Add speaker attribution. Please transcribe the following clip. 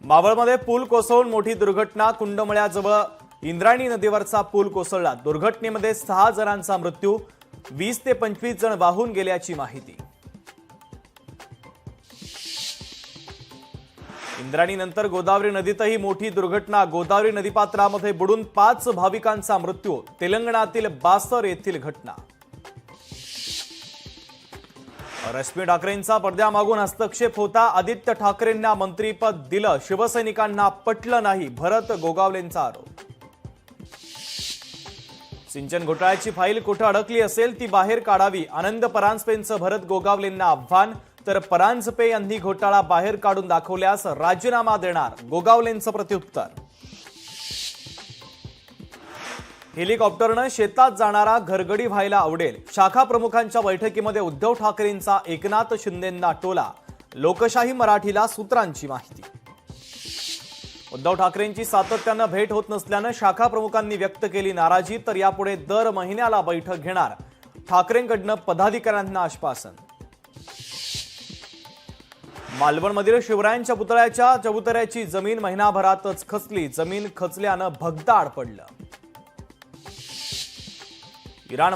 Speaker 1: मावळमध्ये पूल कोसळून मोठी दुर्घटना। कुंडमळ्याजवळ इंद्रायणी नदीवरचा पूल कोसळला। दुर्घटनेमध्ये 6 जणांचा मृत्यू, 20 ते 25 जण वाहून गेल्याची माहिती। इंद्रायणी नंतर गोदावरी नदीतही मोठी दुर्घटना। गोदावरी नदीपात्रामध्ये बुडून 5 भाविकांचा मृत्यू। तेलंगणातील बासर येथील घटना। रश्मी ठाकरेंचा पडद्यामागून हस्तक्षेप होता। आदित्य ठाकरेंना मंत्रीपद दिलं, शिवसैनिकांना पटलं नाही, भरत गोगावलेंचा आरोप। सिंचन घोटाळ्याची फाईल कुठे अडकली असेल ती बाहेर काढावी, आनंद परांजपेंचं भरत गोगावलेंना आव्हान। तर परांजपे यांनी घोटाळा बाहेर काढून दाखवल्यास राजीनामा देणार, गोगावलेंचं प्रत्युत्तर। हेलिकॉप्टरनं शेतात जाणारा घरगडी व्हायला आवडेल, शाखा प्रमुखांच्या बैठकीमध्ये उद्धव ठाकरेंचा एकनाथ शिंदेंना टोला। लोकशाही मराठीला सूत्रांची माहिती। उद्धव ठाकरेंची सातत्यानं भेट होत नसल्यानं शाखा प्रमुखांनी व्यक्त केली नाराजी। तर यापुढे दर महिन्याला बैठक घेणार, ठाकरेंकडनं पदाधिकाऱ्यांना आश्वासन। मालवणमधील शिवरायांच्या पुतळ्याच्या चबुतऱ्याची जमीन महिनाभरातच खचली। जमीन खचल्यानं भगदाड पडलं। इराण